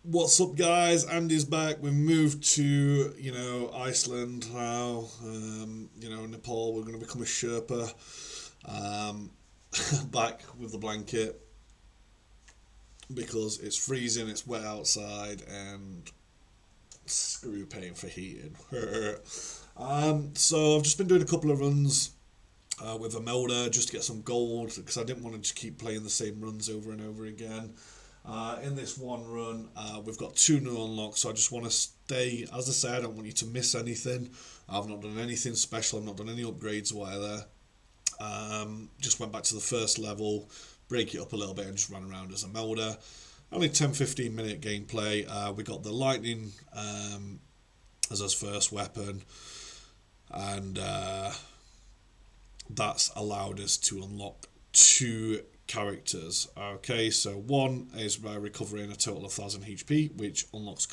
What's up, guys? Andy's back. We've moved to, Iceland now. Nepal. We're going to become a Sherpa. Um, back with the blanket because it's freezing, it's wet outside, and screw paying for heating. So I've just been doing a couple of runs with a melder just to get some gold because I didn't want to just keep playing the same runs over and over again. In this one run, we've got two new unlocks, so I just want to stay. As I say, I don't want you to miss anything. I've not done anything special. I've not done any upgrades or whatever. Just went back to the first level, break it up a little bit, and just ran around as a melder. Only 10-15 minute gameplay. We got the lightning as our first weapon, and that's allowed us to unlock two characters. Okay, so one is by recovering a total of 1000 HP, which unlocks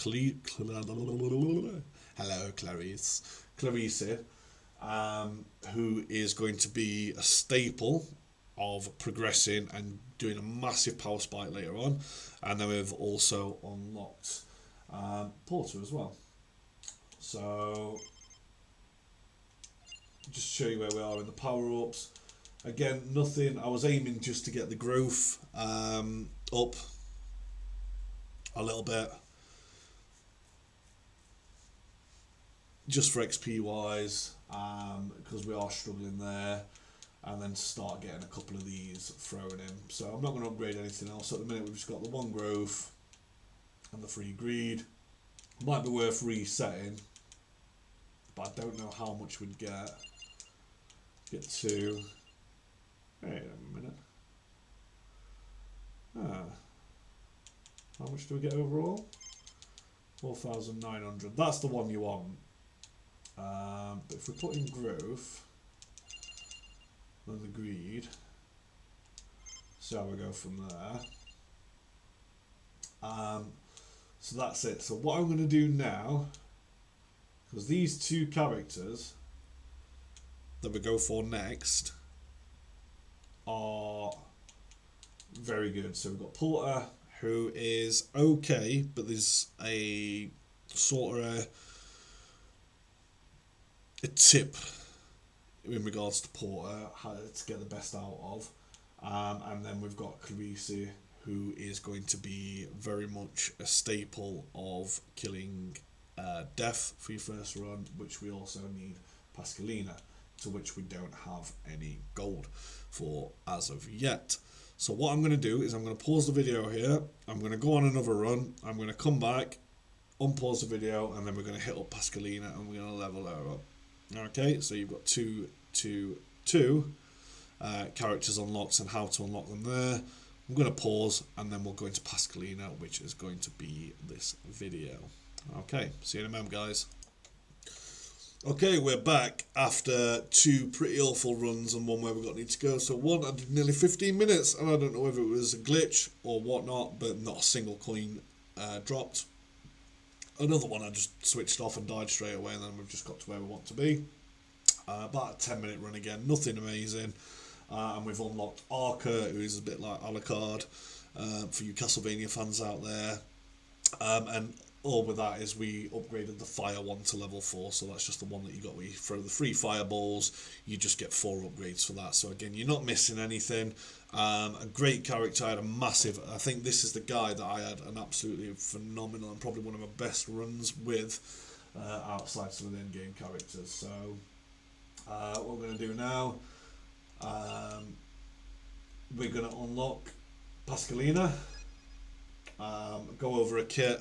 hello Clarice, who is going to be a staple of progressing and doing a massive power spike later on. And then we've also unlocked Porter as well. So just show you where we are in the power ups. Again, nothing. I was aiming just to get the growth up a little bit, just for XP wise, because we are struggling there, and then start getting a couple of these thrown in. So I'm not going to upgrade anything else at the minute. We've just got the one growth and the free greed. Might be worth resetting, but I don't know how much we'd get. Get to. Wait a minute. How much do we get overall? 4,900. That's the one you want. But if we put in growth, then the greed, see how we go from there. So that's it. So what I'm going to do now, because these two characters that we go for next are very good. So we've got Porter, who is okay, but there's a sort of a tip in regards to Porter, how to get the best out of. And then we've got Clarice, who is going to be very much a staple of killing death for your first run, which we also need Pasqualina, to which we don't have any gold for as of yet. So what I'm going to do is I'm going to pause the video here, I'm going to go on another run, I'm going to come back, unpause the video, and then we're going to hit up Pasqualina and we're going to level her up. Okay, so you've got two characters unlocked and how to unlock them there. I'm going to pause and then we'll go into Pasqualina, which is going to be this video. Okay, see you in a moment, guys. Okay, we're back after two pretty awful runs and one where we got need to go. So one, I did nearly 15 minutes, and I don't know whether it was a glitch or whatnot, but not a single coin dropped. Another one I just switched off and died straight away, and then we've just got to where we want to be. About a 10-minute run again, nothing amazing. And we've unlocked Arca, who is a bit like Alucard, for you Castlevania fans out there. And all with that is we upgraded the fire one to level 4, so that's just the one that you got where you throw the 3 fireballs, you just get 4 upgrades for that. So again, you're not missing anything. A great character. I had a massive, I think this is the guy that I had an absolutely phenomenal and probably one of my best runs with outside some of the end game characters. So what we're going to do now, we're going to unlock Pasqualina, go over a kit.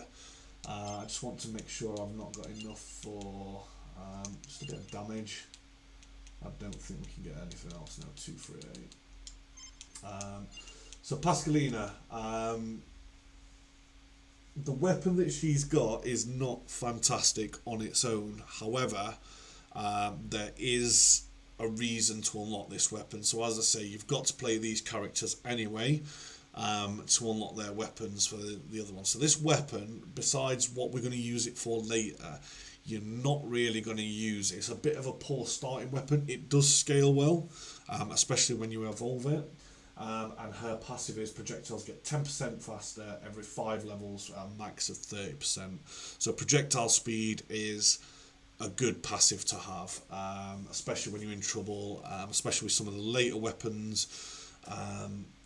I just want to make sure I've not got enough for just a bit of damage. I don't think we can get anything else now. 238. So Pasqualina, the weapon that she's got is not fantastic on its own. However, there is a reason to unlock this weapon. So as I say, you've got to play these characters anyway. To unlock their weapons for the other one. So this weapon, besides what we're going to use it for later, you're not really going to use it. It's a bit of a poor starting weapon. It does scale well, especially when you evolve it. and her passive is projectiles get 10% faster every 5 levels at a max of 30%. So projectile speed is a good passive to have, especially when you're in trouble, especially with some of the later weapons.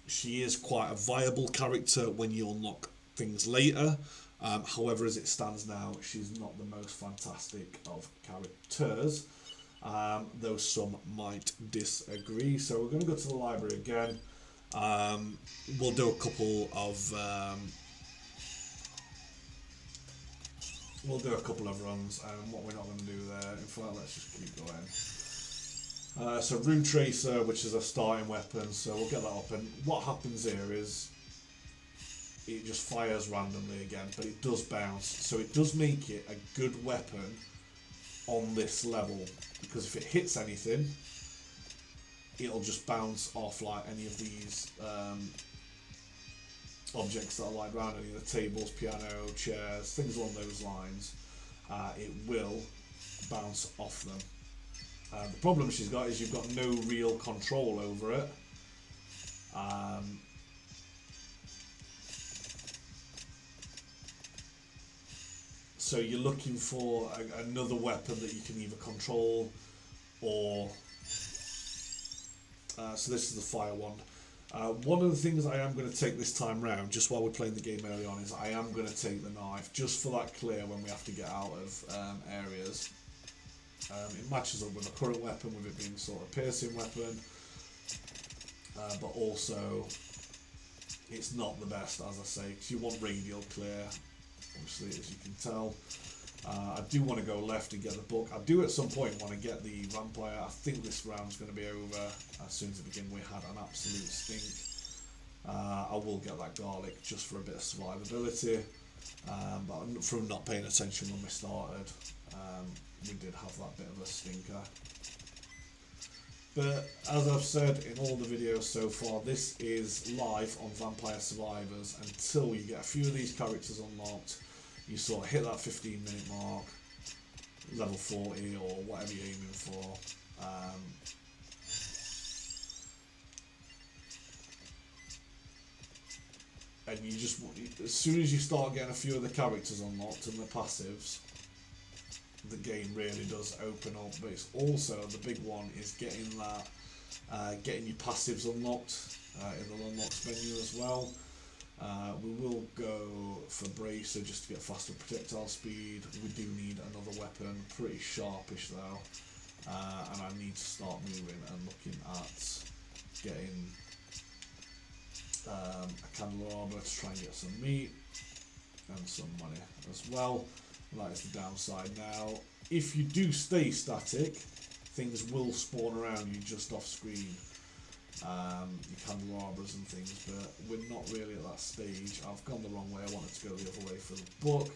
She is quite a viable character when you unlock things later. However, as it stands now, she's not the most fantastic of characters, though some might disagree. So we're going to go to the library again. We'll do a couple of runs, and what we're not going to do there. In fact, let's just keep going. So Rune Tracer, which is a starting weapon, so we'll get that up. And what happens here is it just fires randomly again, but it does bounce. So it does make it a good weapon on this level, because if it hits anything, it'll just bounce off like any of these objects that are lying around, any of the tables, piano, chairs, things along those lines. It will bounce off them. The problem she's got is you've got no real control over it. So you're looking for another weapon that you can either control or... so this is the fire wand. One of the things I am going to take this time round, just while we're playing the game early on, is I am going to take the knife, just for that clear when we have to get out of areas. It matches up with the current weapon, with it being sort of a piercing weapon, but also it's not the best, as I say, because you want radial clear, obviously, as you can tell. I do want to go left and get the book. I do at some point want to get the vampire. I think this round's going to be over as soon as it begins. We had an absolute stink. I will get that garlic just for a bit of survivability. But from not paying attention when we started, we did have that bit of a stinker. But as I've said in all the videos so far, this is live on Vampire Survivors until you get a few of these characters unlocked. You sort of hit that 15-minute mark, level 40 or whatever you're aiming for. And you just, as soon as you start getting a few of the characters unlocked and the passives, the game really does open up. But it's also, the big one is getting that, getting your passives unlocked in the unlocks menu as well. We will go for Bracer just to get faster projectile speed. We do need another weapon, pretty sharpish though, and I need to start moving and looking at getting a candelabra to try and get some meat and some money as well. That is the downside. Now, if you do stay static, things will spawn around you just off screen. Your candelabras and things, but we're not really at that stage. I've gone the wrong way. I wanted to go the other way for the book.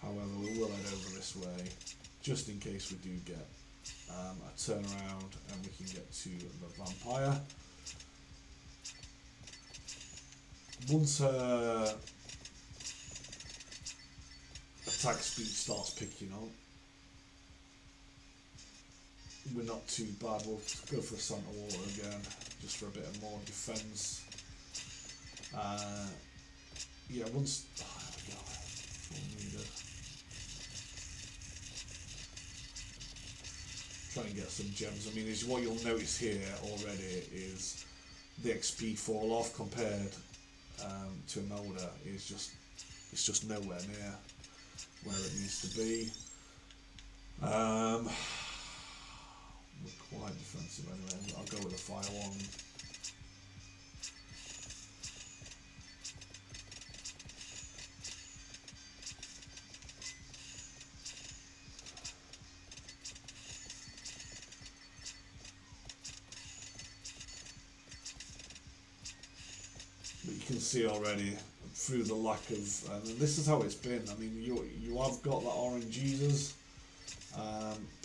However, we will head over this way just in case we do get a turnaround and we can get to the vampire. Once her attack speed starts picking up, we're not too bad. We'll go for a Santa Water again, just for a bit of more defence. Yeah, once... Oh, there we go. Full needed. Try and get some gems. I mean, what you'll notice here already is the XP fall off compared to an older is just... It's just nowhere near where it needs to be. We're quite defensive anyway. I'll go with a fire wand. But you can see already through the lack of, and this is how it's been. I mean, you have got that RNGs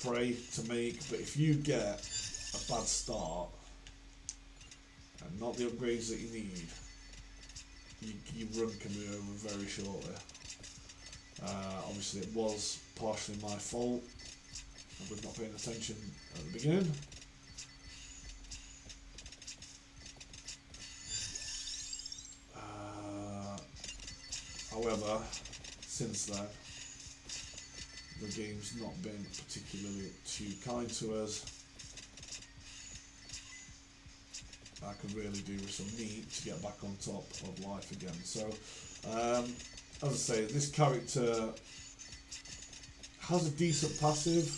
prey to make, but if you get a bad start and not the upgrades that you need, your run can be over very shortly. Obviously, it was partially my fault. I was not paying attention at the beginning. However, since then, the game's not been particularly too kind to us. I could really do with some meat to get back on top of life again. So, as I say, this character has a decent passive.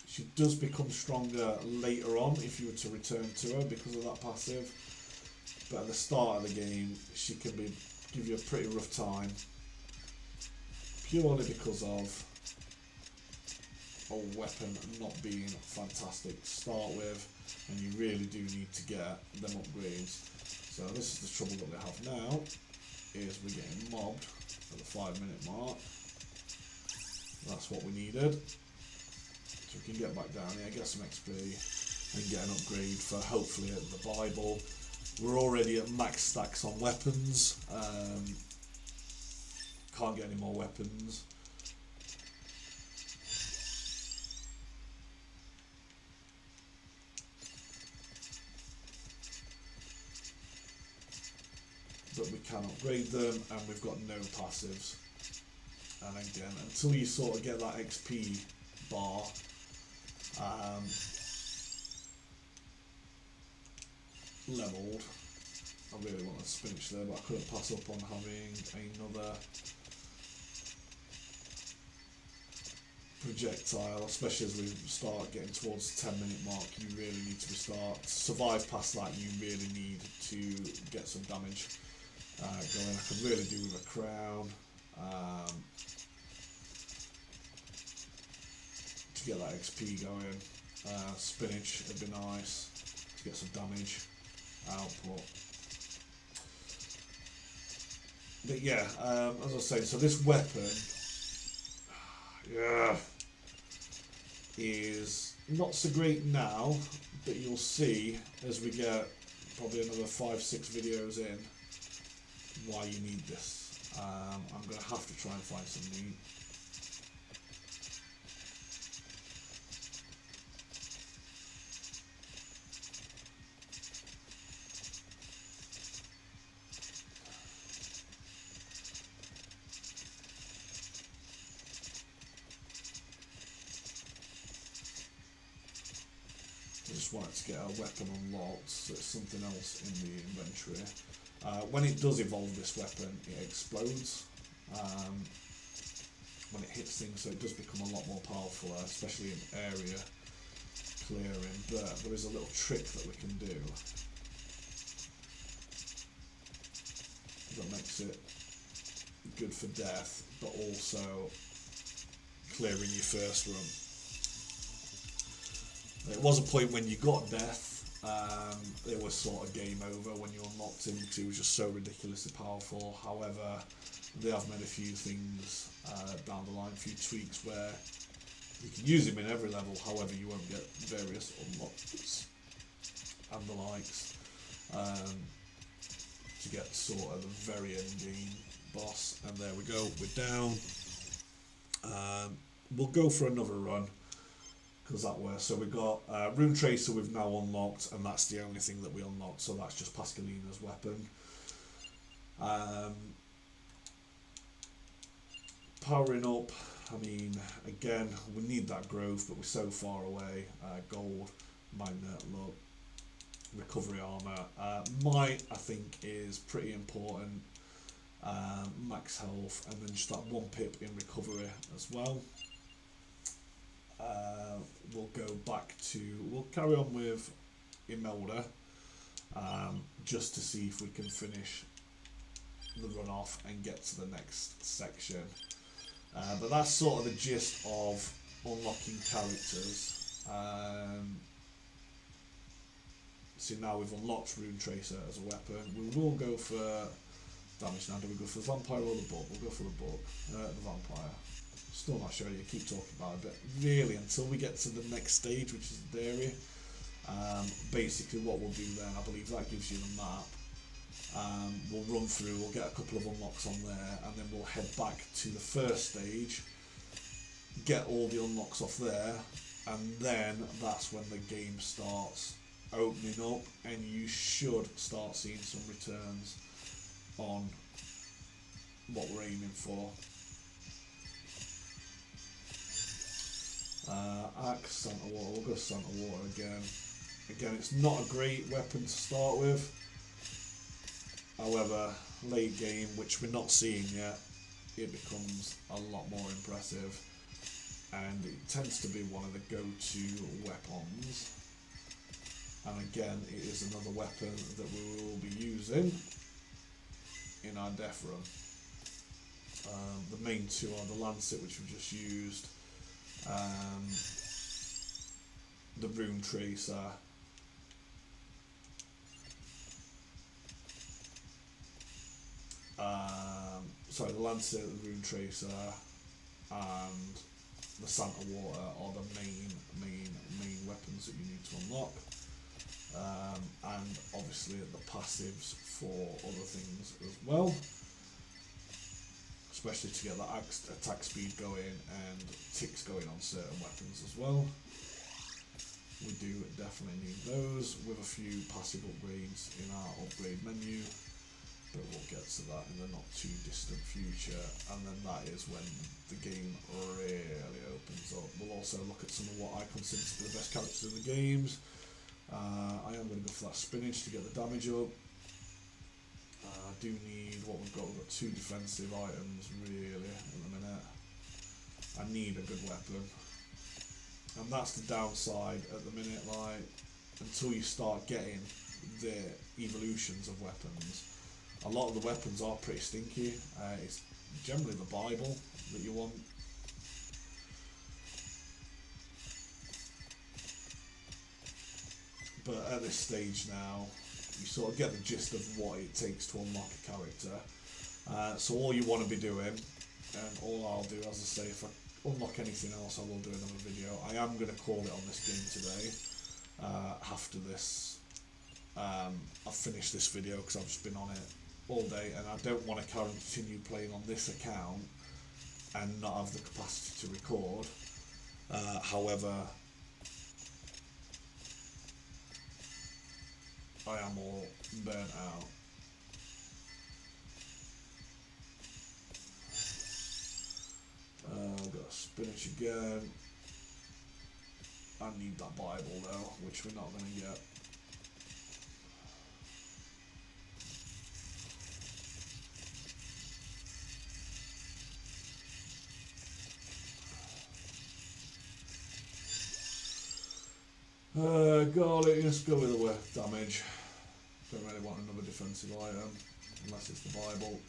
She does become stronger later on if you were to return to her because of that passive. But at the start of the game, she can give you a pretty rough time, purely because of a weapon not being fantastic to start with, and you really do need to get them upgrades. So this is the trouble that we have now, is we're getting mobbed at the 5-minute mark. That's what we needed. So we can get back down here, get some XP, and get an upgrade for hopefully the Bible. We're already at max stacks on weapons. Can't get any more weapons. But we can upgrade them, and we've got no passives. And again, until you sort of get that XP bar, leveled. I really want a spinach there, but I couldn't pass up on having another projectile, especially as we start getting towards the 10-minute mark. You really need to survive past that. You really need to get some damage going. I could really do with a crown to get that XP going. Spinach would be nice to get some damage output. But yeah, as I was saying, so this weapon, yeah, is not so great now, but you'll see as we get probably another 5-6 videos in why you need this. I'm going to have to try and find some meat. I just wanted to get a weapon unlocked, so it's something else in the inventory. When it does evolve this weapon, it explodes when it hits things, so it does become a lot more powerful, especially in area clearing. But there is a little trick that we can do that makes it good for death, but also clearing your first run. It was a point when you got death, it was sort of game over when you unlocked him because he was just so ridiculously powerful. However, they have made a few things down the line, a few tweaks where you can use him in every level, however you won't get various unlocks and the likes to get sort of the very end game boss. And there we go, we're down. We'll go for another run, because that works. So we've got Rune Tracer we've now unlocked, and that's the only thing that we unlocked, so that's just Pasqualina's weapon. Powering up, I mean, again, we need that growth, but we're so far away. Gold, magnet, look, recovery armor. Might, I think, is pretty important. Max health, and then just that 1 pip in recovery as well. We'll carry on with Imelda, just to see if we can finish the run off and get to the next section. But that's sort of the gist of unlocking characters. See, now we've unlocked Rune Tracer as a weapon. We will go for damage now. Do we go for the vampire or the book? We'll go for the book, the vampire. Still not sure, you keep talking about it, but really until we get to the next stage, which is the dairy, basically what we'll do then, I believe that gives you the map. We'll run through, we'll get a couple of unlocks on there, and then we'll head back to the first stage, get all the unlocks off there, and then that's when the game starts opening up, and you should start seeing some returns on what we're aiming for. Axe, Santa Water, we'll go Santa Water again. Again, it's not a great weapon to start with. However, late game, which we're not seeing yet, it becomes a lot more impressive. And it tends to be one of the go-to weapons. And again, it is another weapon that we will be using in our death run. The main two are the Lancet, which we've just used, the Rune Tracer, sorry, the Lancet, the Rune Tracer, and the Santa Water are the main weapons that you need to unlock. And obviously the passives for other things as well, especially to get that attack speed going and ticks going on certain weapons as well. We do definitely need those, with a few passive upgrades in our upgrade menu, but we'll get to that in the not too distant future, and then that is when the game really opens up. We'll also look at some of what I consider to be the best characters in the games. I am going to go for that spinach to get the damage up. I do need what we've got. We've got 2 defensive items really at the minute. I need a good weapon, and that's the downside at the minute. Like, until you start getting the evolutions of weapons, a lot of the weapons are pretty stinky. It's generally the Bible that you want. But at this stage now, you sort of get the gist of what it takes to unlock a character. So all you want to be doing, and all I'll do, as I say, if I unlock anything else, I will do another video. I am going to call it on this game today. After this, I've finished this video because I've just been on it all day, and I don't want to continue playing on this account and not have the capacity to record. However, I am all burnt out. I've got spinach again. I need that Bible though, which we're not going to get. Garlic, let's go with the worth damage. Don't really want another defensive item, unless it's the Bible.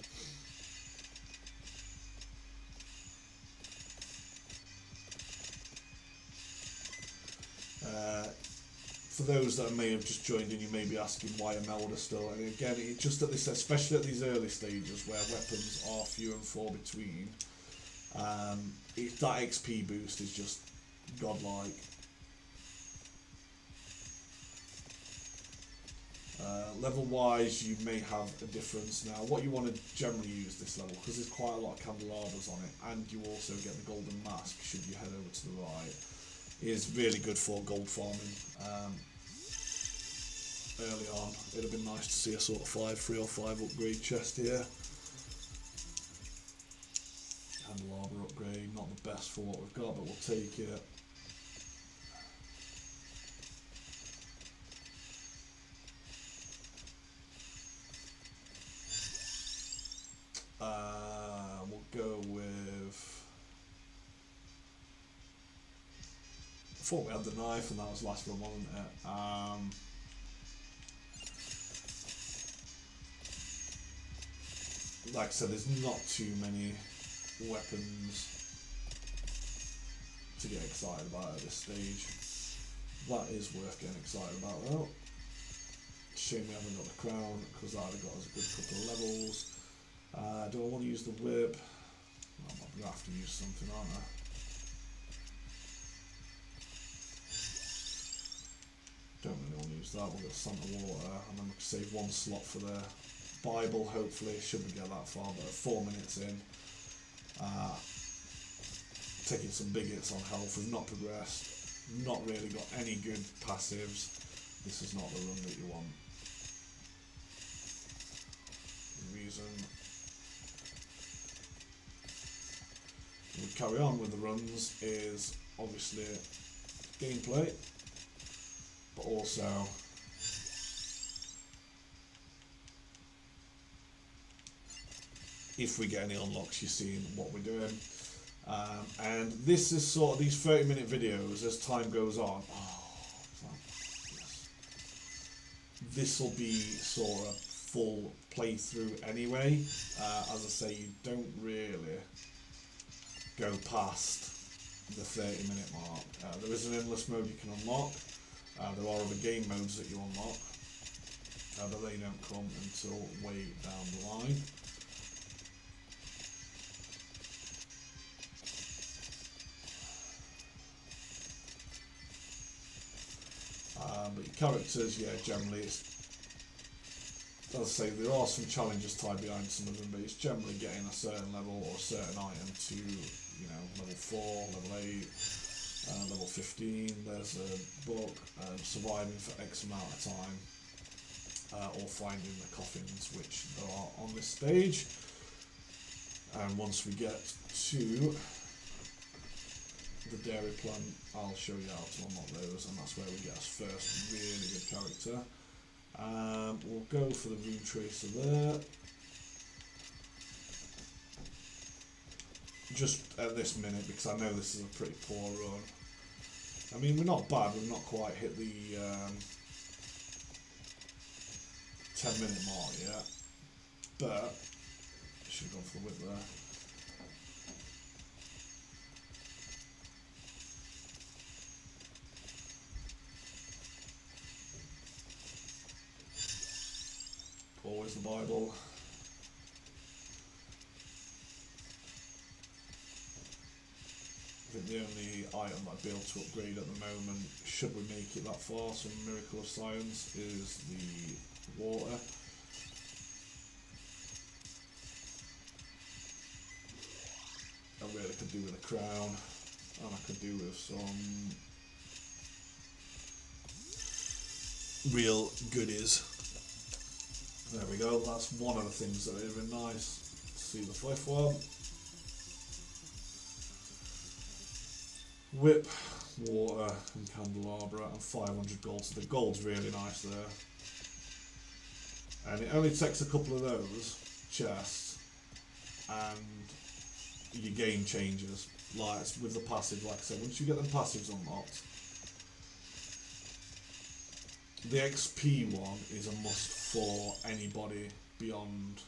For those that may have just joined in, you may be asking why a Melder still, and again, it just at this, especially at these early stages where weapons are few and far between, that XP boost is just godlike. Level wise, you may have a difference. Now, what you want to generally use this level, because there's quite a lot of candelabras on it, and you also get the golden mask should you head over to the right, is really good for gold farming. Early on, it'd have been nice to see a sort of 3 or 5 upgrade chest here. Candelabra upgrade, not the best for what we've got, but we'll take it. We'll go with... I thought we had the knife and that was last one, wasn't it? Like I said, there's not too many weapons to get excited about at this stage. That is worth getting excited about though. Shame we haven't got the crown, because that would have got us a good couple of levels. Do I want to use the whip? I'm going to have to use something, aren't I? Don't really want to use that. We'll get Santa Water, and then we can save 1 slot for the Bible, hopefully. Shouldn't get that far, but 4 minutes in. Taking some big hits on health. We've not progressed. Not really got any good passives. This is not the run that you want. we carry on with the runs is obviously gameplay, but also if we get any unlocks, you're seeing what we're doing. And this is sort of these 30-minute videos as time goes on. Yes. This will be sort of full playthrough anyway. As I say, you don't really go past the 30-minute mark. There is an endless mode you can unlock. There are other game modes that you unlock, but they don't come until way down the line. But your characters, yeah, generally, it's, as I say, there are some challenges tied behind some of them, but it's generally getting a certain level or a certain item to, you know, level 4, level 8, level 15. There's a book, surviving for X amount of time, or finding the coffins, which there are on this stage. And once we get to the dairy plant, I'll show you how to unlock those, and that's where we get our first really good character. We'll go for the rune tracer there. Just at this minute, because I know this is a pretty poor run. I mean, we're not bad, we've not quite hit the 10-minute mark yet, but I should have gone for the whip there. Always the Bible. I think the only item I'd be able to upgrade at the moment, should we make it that far, some miracle of science, is the water. I really could do with a crown, and I could do with some real goodies. There we go, that's one of the things that would have been nice to see the fifth one. Whip, water and candelabra, and 500 gold, so the gold's really nice there. And it only takes a couple of those chests and your game changes. Like with the passive, like I said, once you get the passives unlocked, the XP one is a must for anybody beyond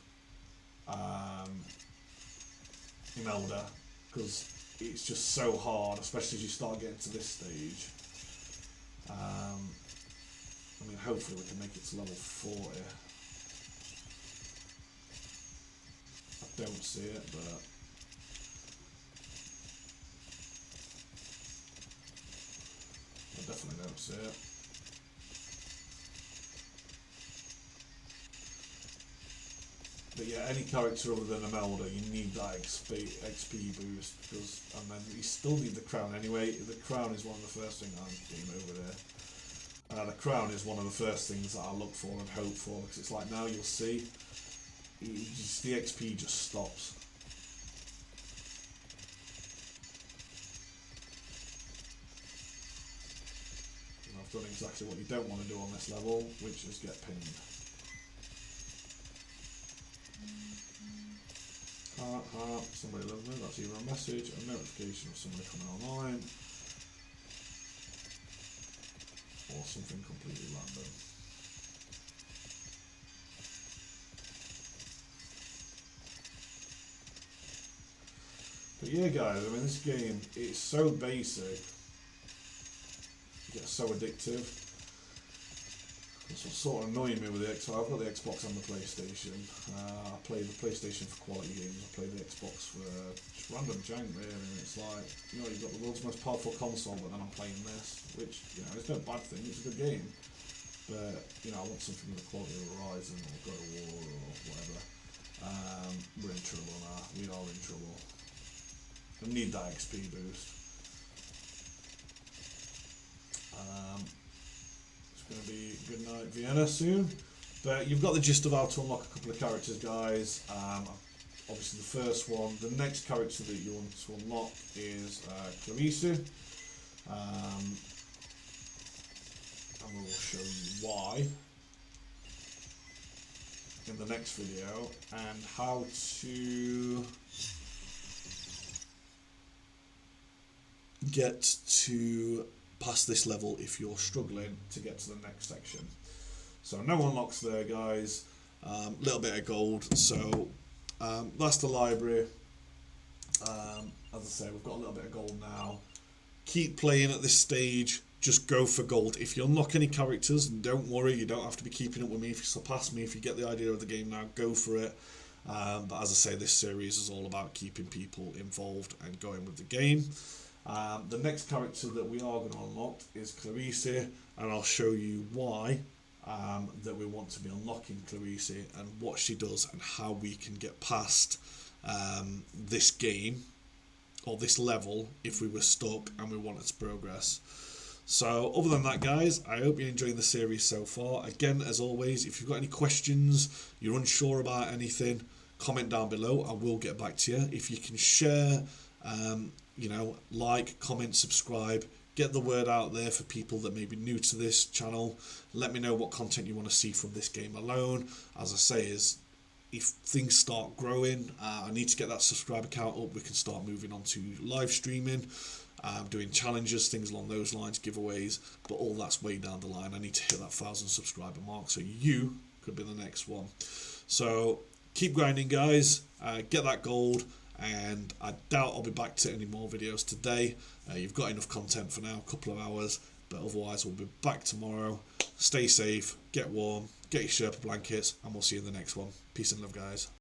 Imelda, because it's just so hard, especially as you start getting to this stage. I mean, hopefully we can make it to level 40. I don't see it, but I definitely don't see it. But yeah, any character other than Imelda, you need that XP boost, because, and then you still need the crown anyway. The crown is one of the first things, I'm game over there. The crown is one of the first things that I look for and hope for, because it's like now you'll see, the XP just stops. And I've done exactly what you don't want to do on this level, which is get pinned. Somebody loves me, that's either a message, a notification of somebody coming online, or something completely random. But yeah guys, I mean this game, it's so basic, it gets so addictive. That's what's sort of annoying me with the Xbox. I've got the Xbox and the PlayStation. I play the PlayStation for quality games. I play the Xbox for just random jank, really. And it's like, you know, you've got the world's most powerful console, but then I'm playing this, which, you know, it's no bad thing. It's a good game. But, you know, I want something with the quality of Horizon or God of War or whatever. We're in trouble now. We are in trouble. I need that XP boost. Going to be good night Vienna soon, but you've got the gist of how to unlock a couple of characters, guys. obviously the first one. The next character that you want to unlock is Clarissa. And we will show you why in the next video, and how to get to past this level if you're struggling to get to the next section. So no unlocks there, guys. Little bit of gold. So that's the library. As I say, we've got a little bit of gold now. Keep playing at this stage. Just go for gold. If you unlock any characters, don't worry, you don't have to be keeping up with me. If you surpass me, if you get the idea of the game now, go for it. But as I say, this series is all about keeping people involved and going with the game. The next character that we are going to unlock is Clarissa, and I'll show you why that we want to be unlocking Clarissa and what she does and how we can get past this game or this level if we were stuck and we wanted to progress. So other than that, guys, I hope you're enjoying the series so far. Again, as always, if you've got any questions, you're unsure about anything, comment down below. I will get back to you. If you can share, you know, like, comment, subscribe, get the word out there for people that may be new to this channel. Let me know what content you want to see from this game alone. As I say, if things start growing, I need to get that subscriber count up. We can start moving on to live streaming, doing challenges, things along those lines, giveaways, but all that's way down the line. I need to hit that 1,000 subscriber mark, so you could be the next one. So keep grinding, guys, get that gold, and I doubt I'll be back to any more videos today. You've got enough content for now, a couple of hours, but otherwise we'll be back tomorrow. Stay safe, get warm, get your Sherpa blankets, and we'll see you in the next one. Peace and love, guys.